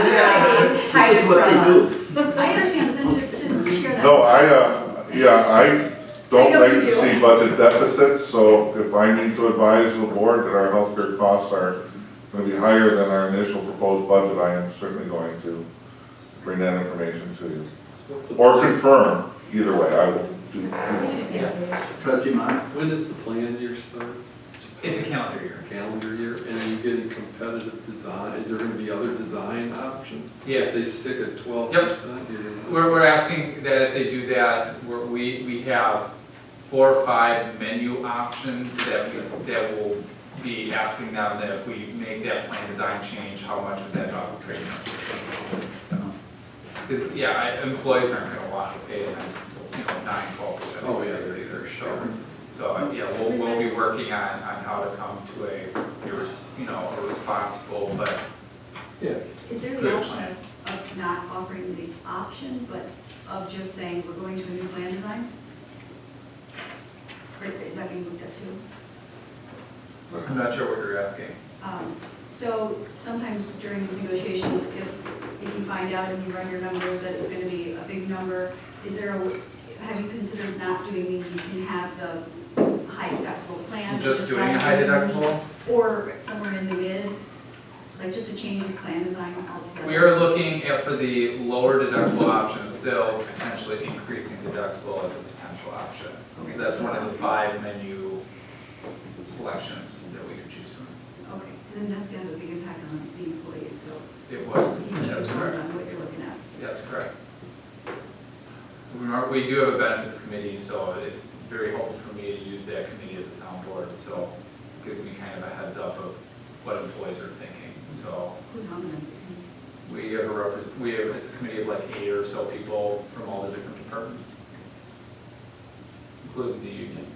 Hide This it is what they from do. us. I understand, but then to share that. No, I don't I know like you to do. see budget deficits, so if I need to advise the board that our healthcare costs are going to be higher than our initial proposed budget, I am certainly going to bring that information to you. Or confirm, either way, I will do. Yeah. Trustee Mott? When does the plan year start? It's a calendar year. Calendar year, and are you getting competitive design? Is there gonna be other design options? Yeah. If they stick at 12%? We're asking that if they do that, we have 4 or 5 menu options that will be asking them that if we make that plan design change, how much would that drop the trade? Because, employees aren't gonna want to pay them, 9-12% Oh, yeah, raise they're- either, so, we'll be working on how to come to a responsible, but Is there Good the option plan. of not offering the option, but of just saying we're going to a new plan design? Or is that being looked at too? I'm not sure what you're asking. So sometimes during these negotiations, if you find out and you run your numbers that it's gonna be a big number, have you considered not doing you can have the high deductible plan? Just doing a not high doing- deductible? Or somewhere in the mid, like just a change of plan design altogether? We are looking at, for the lower deductible option, still potentially increasing deductible as a potential option. So that's one of the 5 menu selections that we could choose from. Okay, and then that's gonna have a big impact on the employees, so It was, you just that's informed correct. on what you're looking at. That's correct. We do have a benefits committee, so it's very helpful for me to use that committee as a soundboard, so it gives me kind of a heads up of what employees are thinking. So Who's on them? we have it's a committee of like 8 or so people from all the different departments, including the union.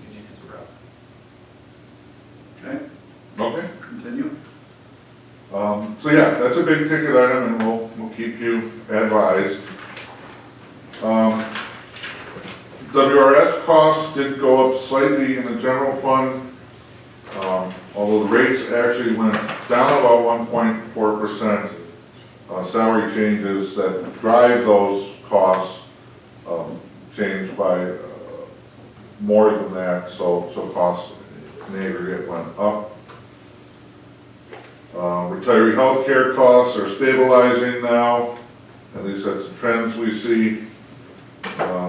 Union is a rep. Okay, Okay. continue. That's a big ticket item, and we'll keep you advised. WRS costs did go up slightly in the general fund, although the rates actually went down about 1.4%. Salary changes that drive those costs changed by more than that, so costs in aggregate went up. Retiree health care costs are stabilizing now, at least that's the trends we see.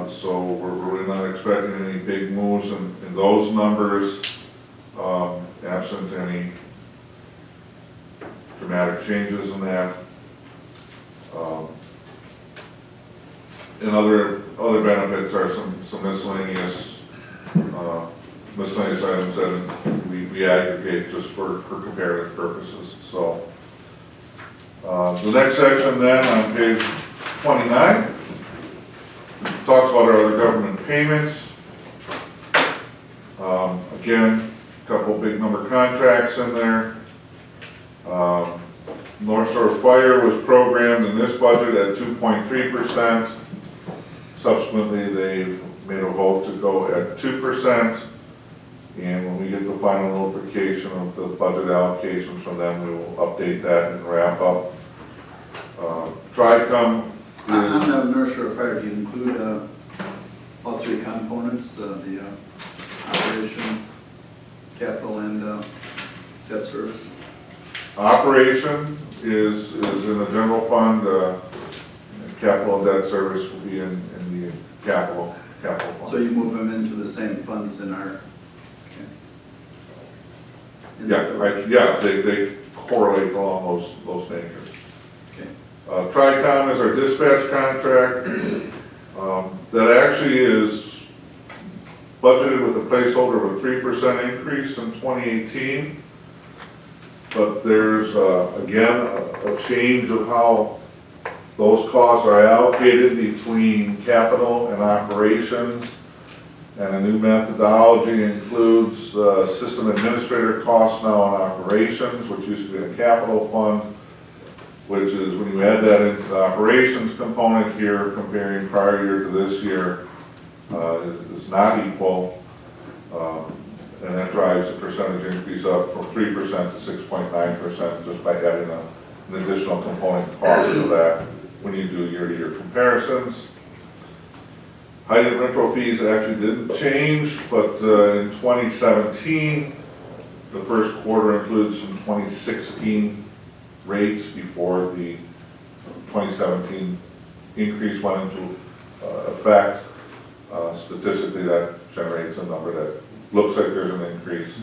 So we're really not expecting any big moves in those numbers, absent any dramatic changes in that. And other benefits are some miscellaneous items that we aggregate just for comparative purposes. So the next section then on page 29 talks about our other government payments. Again, a couple big number contracts in there. North Shore Fire was programmed in this budget at 2.3%. Subsequently, they've made a vote to go at 2%. And when we get the final notification of the budget allocations from them, we will update that and wrap up. TRICOM On is, the North Shore Fire, do you include all 3 components, the operation, capital, and debt service? operation is in the general fund, capital and debt service will be in the capital fund. So you move them into the same funds in our... They correlate along those natures. Okay. TRICOM is our dispatch contract. That actually is budgeted with a placeholder of a 3% increase in 2018. But there's, again, a change of how those costs are allocated between capital and operations. And a new methodology includes system administrator costs now on operations, which used to be in a capital fund, which is when you add that into the operations component here, comparing prior year to this year, is not equal. And that drives the percentage increase up from 3% to 6.9% just by adding an additional component cost of that when you do year-to-year comparisons. Height rental fees actually didn't change, but in 2017, the first quarter includes some 2016 rates before the 2017 increase went into effect. Statistically, that generates a number that looks like there's an increase,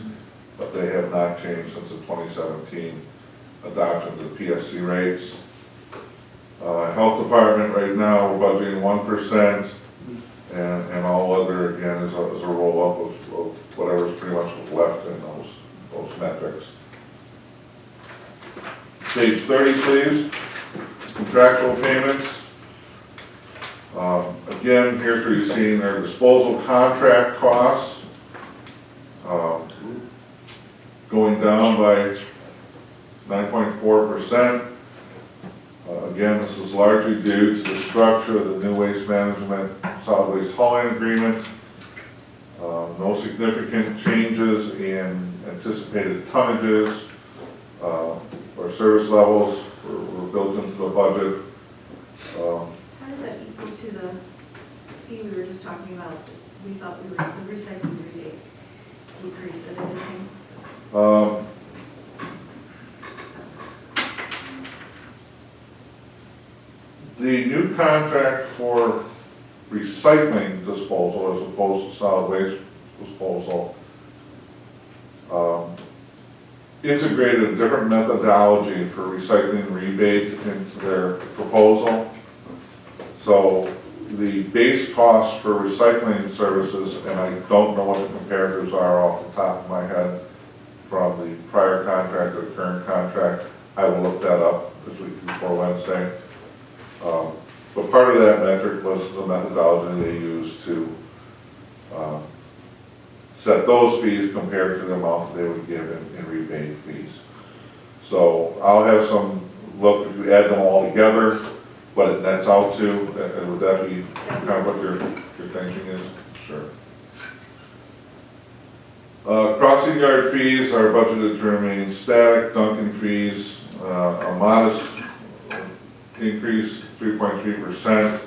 but they have not changed since the 2017 adoption of the PSC rates. Health department right now, we're budgeting 1%, and all other, again, is a roll-up of whatever's pretty much left in those metrics. Page 30, please. Contractual payments. Again, here's where you're seeing their disposal contract costs going down by 9.4%. Again, this is largely due to the structure of the new waste management solid waste hauling agreement. No significant changes in anticipated tonnages or service levels were built into the budget. How does that equal to the fee we were just talking about? We thought we were, the recycling rebate decrease, are they the same? The new contract for recycling disposal as opposed to solid waste disposal integrated a different methodology for recycling rebate into their proposal. So the base cost for recycling services, and I don't know what the comparatives are off the top of my head from the prior contract to the current contract. I will look that up this week before Wednesday. But part of that metric was the methodology they used to set those fees compared to the amount that they would give in rebate fees. So I'll have some look, if you add them all together, what it nets out to, and would that be kind of what your thinking is? Sure. Crossing guard fees are budgeted to remain static. Dunking fees, a modest increase, 3.3%,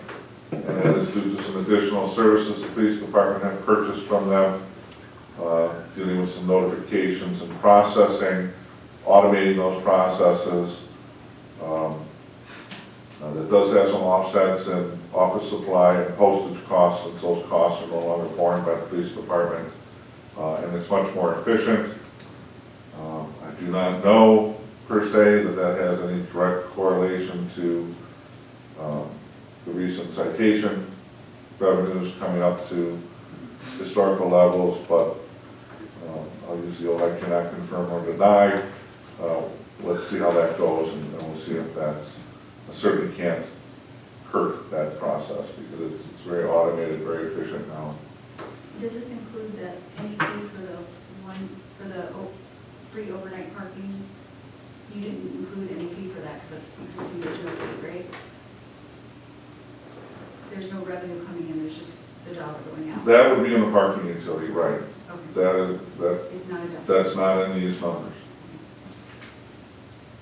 and that is due to some additional services the police department have purchased from them, dealing with some notifications and processing, automating those processes. That does have some offsets in office supply and postage costs, since those costs are no longer borne by the police department, and it's much more efficient. I do not know per se that has any direct correlation to the recent citation revenues coming up to historical levels, but I'll use the old I cannot confirm or deny. Let's see how that goes, and we'll see if that's, I certainly can't hurt that process because it's very automated, very efficient now. Does this include that any fee for the free overnight parking? You didn't include any fee for that because that's existing, there's no fee, right? There's no revenue coming in, there's just the dollar going out. That would be in the parking utility, right? Okay. That It's not a dollar. that's not in these numbers.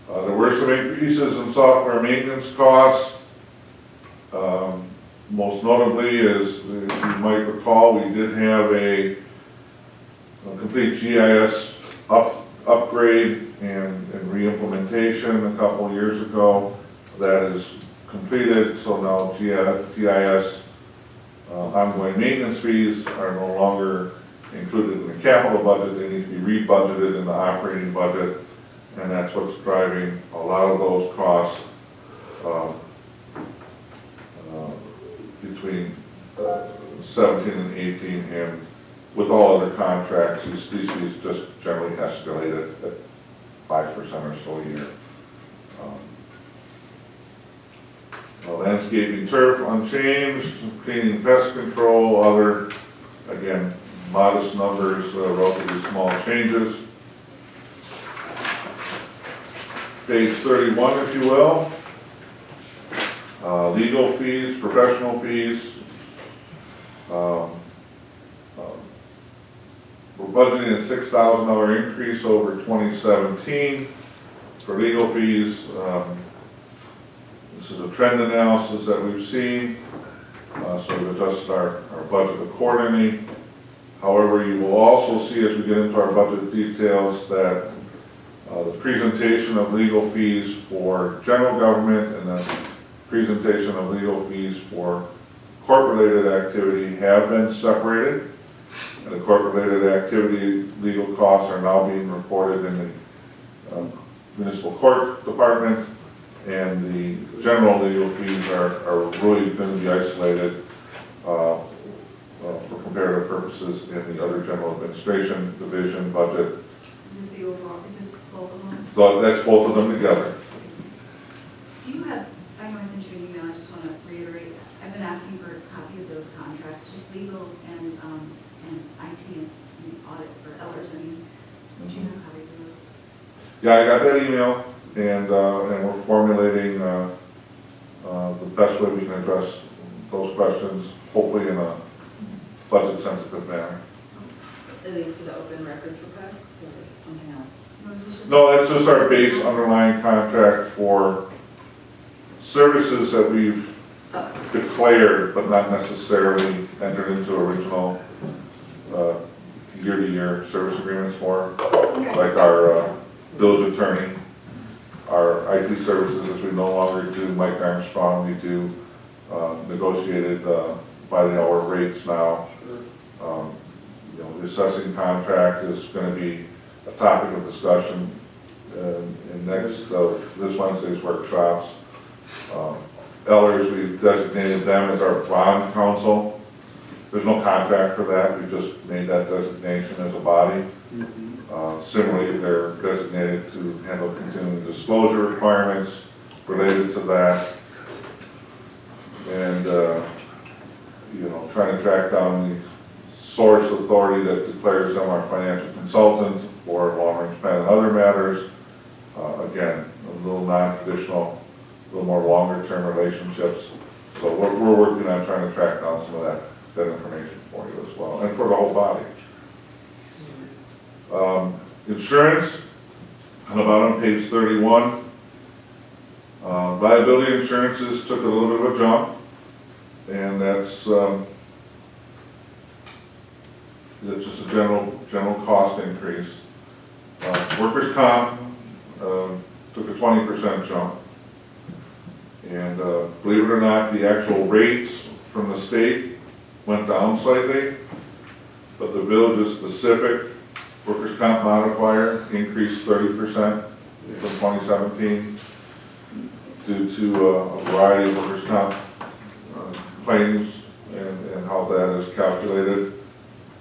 There were some increases in software maintenance costs. Most notably, as you might recall, we did have a complete GIS upgrade and re-implementation a couple of years ago. That is completed, so now GIS ongoing maintenance fees are no longer included in the capital budget. They need to be rebudgeted in the operating budget, and that's what's driving a lot of those costs between 17 and 18, and with all other contracts, these fees just generally escalated at 5% or so a year. Landscaping turf unchanged, cleaning pest control, other, again, modest numbers, relatively small changes. Page 31, if you will. Legal fees, professional fees. We're budgeting a $6,000 increase over 2017. for legal fees. This is a trend analysis that we've seen, so we've adjusted our budget accordingly. However, you will also see as we get into our budget details that the presentation of legal fees for general government and the presentation of legal fees for court-related activity have been separated. And the court-related activity legal costs are now being reported in the municipal court department, and the general legal fees are really going to be isolated for comparative purposes in the other general administration division budget. Is this the overall, is this both of them? So that's both of them together. Do you have, I know I sent you an email, I just want to reiterate, I've been asking for a copy of those contracts, just legal and IT and audit for Ellers, I mean, do you have copies of those? Yeah, I got that email, and we're formulating the best way we can address those questions, hopefully in a budget-sensitive manner. Are these for the open records requests or something else? No, is this just? No, that's just our base underlying contract for services that we've declared, but not necessarily entered into original year-to-year service agreements for, like our village attorney, our IT services, as we no longer do Mike Armstrong, we do negotiated by the hour rates now. You know, the assessing contract is going to be a topic of discussion in this Wednesday's workshops. Ellers, we've designated them as our bond counsel. There's no contract for that, we just made that designation as a body. Similarly, they're designated to handle continuing disclosure requirements related to that. And, you know, trying to track down the source authority that declares them our financial consultant for long-range plan and other matters. Again, a little non-traditional, a little more longer-term relationships. So we're working on trying to track down some of that information for you as well, and for the whole body. Insurance, on about on page 31. Liability insurances took a little bit of a jump, and that's just a general cost increase. Workers' comp took a 20% jump, and believe it or not, the actual rates from the state went down slightly, but the village's specific workers' comp modifier increased 30% from 2017 due to a variety of workers' comp claims and how that is calculated.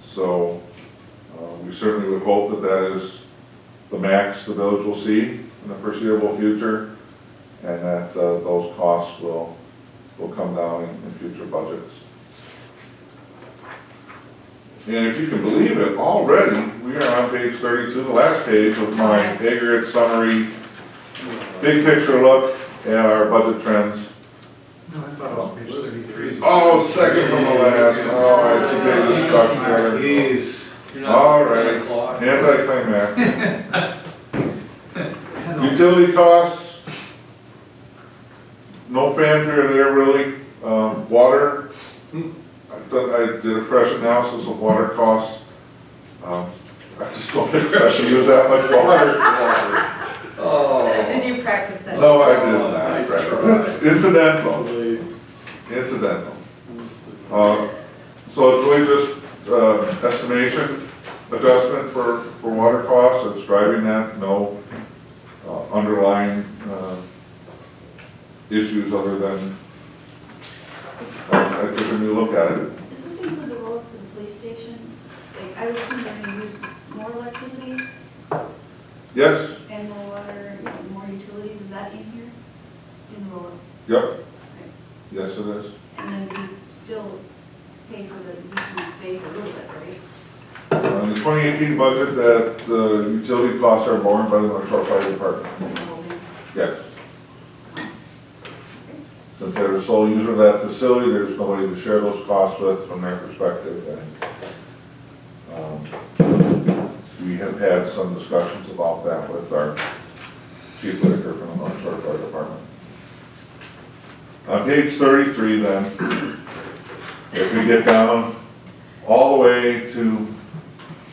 So we certainly would hope that that is the max the village will see in the foreseeable future, and that those costs will come down in future budgets. And if you can believe it, already, we are on page 32, the last page of my aggregate summary, big picture look at our budget trends. No, I thought it was page 33. Oh, second from the last, all right, too big to stuck together. You're not All on right, 10 o'clock. anti-climax. Utility costs, no fanfare there really. Water, I did a fresh analysis of water costs. I just don't think I should use that much water. Oh. Did you practice that? No, I did Oh, not. nice try. It's incidental. Incidental. So it's really just estimation adjustment for water costs. It's driving that. No underlying issues other than I took a new look at it. Does this include the road for the police station? Like, I would assume they're going to use more electricity Yes. and more water, more utilities, is that in here? In the road? Yep. Okay. Yes, it is. And then we still pay for the existing space a little bit, right? In the 2018 budget, that the utility costs are borne by the North Shore Fire Department. Yes. Since they're the sole user of that facility, there's nobody to share those costs with from their perspective. And we have had some discussions about that with our Chief Whitaker from the North Shore Fire Department. On page 33 then, if we get down all the way to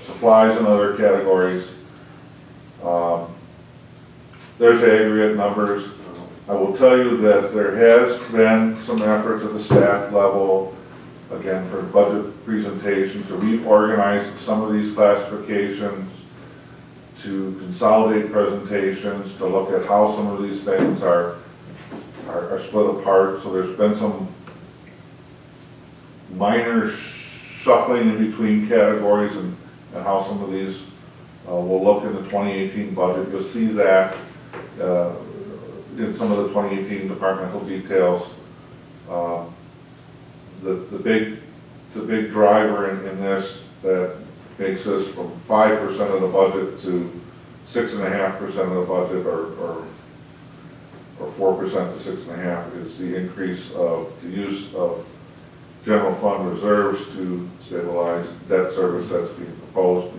supplies and other categories, there's aggregate numbers. I will tell you that there has been some efforts at the staff level, again, for budget presentation, to reorganize some of these classifications, to consolidate presentations, to look at how some of these things are split apart. So there's been some minor shuffling in between categories and how some of these will look in the 2018 budget. You'll see that in some of the 2018 departmental details. The big driver in this that makes this from 5% of the budget to 6.5% of the budget, or 4% to 6.5%, is the increase of the use of general fund reserves to stabilize debt service that's being proposed.